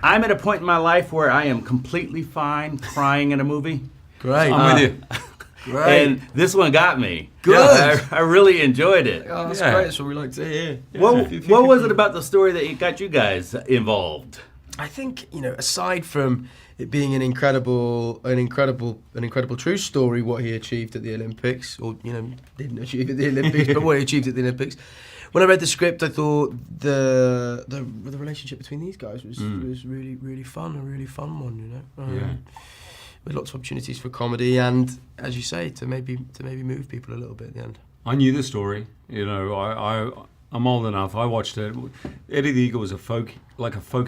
I'm at a point in my life where I am completely fine crying in a movie. Great. I'm with you. Great. And this one got me. Good. I really enjoyed it. Oh, that's Yeah. great. That's what we like to hear. What was it about the story that got you guys involved? I think, aside from it being an incredible true story, what he achieved at the Olympics, or didn't achieve at the Olympics, but what he achieved at the Olympics. When I read the script, I thought the relationship between these guys was really, really fun, a really fun one, with lots of opportunities for comedy and, as you say, to maybe move people a little bit at the end. I knew the story. I'm old enough. I watched it. Eddie the Eagle was a folk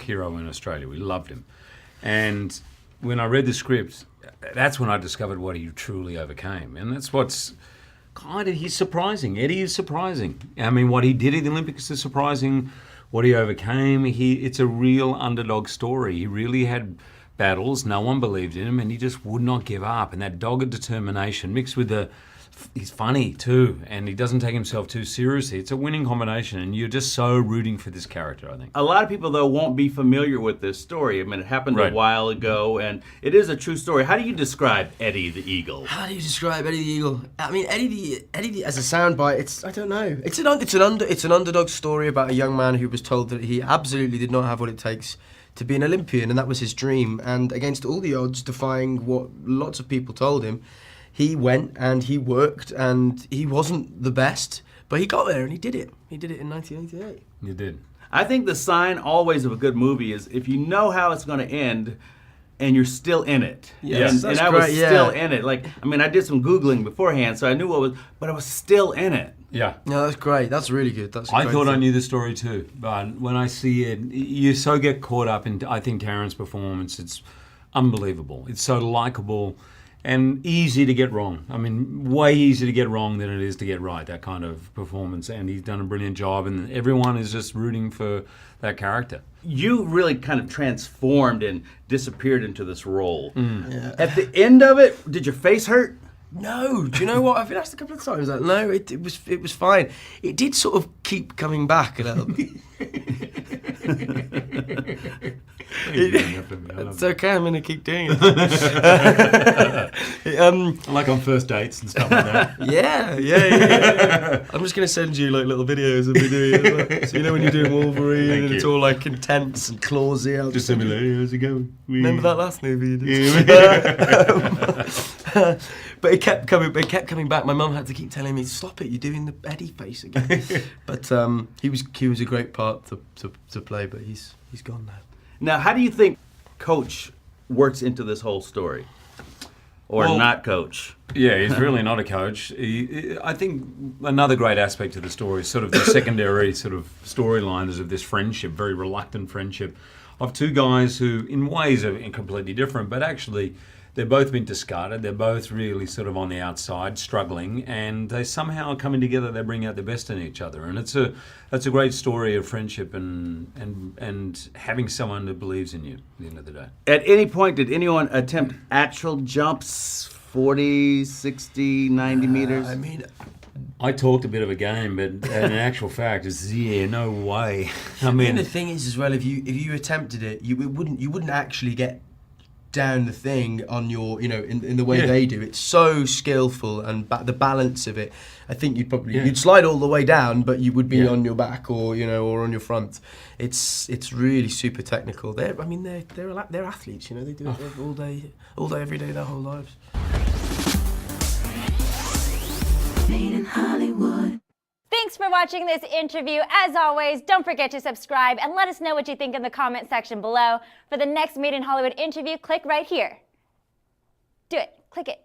hero in Australia. We loved him. And when I read the script, that's when I discovered what he truly overcame. And that's what's he's surprising. Eddie is surprising. I mean, what he did at the Olympics is surprising. What he overcame, it's a real underdog story. He really had battles. No one believed in him, and he just would not give up. And that dogged determination mixed with he's funny too, and he doesn't take himself too seriously. It's a winning combination, and you're just so rooting for this character, I think. A lot of people, though, won't be familiar with this story. I mean, it happened a while ago, and it is a true story. How do you describe Eddie the Eagle? How do you describe Eddie the Eagle? I mean, Eddie the, as a soundbite, I don't know. It's an underdog story about a young man who was told that he absolutely did not have what it takes to be an Olympian, and that was his dream. And against all the odds, defying what lots of people told him, he went and he worked, and he wasn't the best, but he got there and he did it. He did it in 1988. You did. I think the sign always of a good movie is if you know how it's going to end and you're still in it. Yes, and that's I was great, yeah. still in it. I did some Googling beforehand, so I knew but I was still in it. Yeah. No, that's great. That's really good. I thought I knew the story too, but when I see it, you so get caught up in, I think, Taron's performance. It's unbelievable. It's so likable and easy to get wrong. I mean, way easier to get wrong than it is to get right, that kind of performance. And he's done a brilliant job, and everyone is just rooting for that character. You really kind of transformed and disappeared into this role. Yeah. At the end of it, did your face hurt? No, do you know what? I've been asked a couple of times that. No, it was fine. It did sort of keep coming back a little bit. It's okay, I'm going to keep doing it. Like on first dates and stuff like that. Yeah. I'm just going to send you little videos of me doing it. So when you're doing Wolverine and it's all intense and clawsy. I'll just send me like, how's it going? Remember that last movie you did? But it kept coming back. My mum had to keep telling me, stop it, you're doing the Eddie face again. But he was a great part to play, but he's gone now. Now, how do you think Coach works into this whole story? Or not Coach? Yeah, he's really not a coach. I think another great aspect of the story is sort of the secondary sort of storylines of this friendship, very reluctant friendship of two guys who in ways are completely different, but actually they've both been discarded. They're both really sort of on the outside, struggling, and they somehow coming together. They bring out the best in each other, and it's a great story of friendship and having someone that believes in you at the end of the day. At any point, did anyone attempt actual jumps, 40, 60, 90 meters? I mean, I talked a bit of a game, but in actual fact, it's no way. I mean, the thing is as well, if you attempted it, you wouldn't actually get down the thing on your, in the way they do. It's so skillful, and the balance of it. I think you'd slide all the way down, but you would be on your back or on your front. It's really super technical. They're athletes. They do it all day, every day, their whole lives. Made in Hollywood. Thanks for watching this interview. As always, don't forget to subscribe and let us know what you think in the comment section below. For the next Made in Hollywood interview, click right here. Do it. Click it.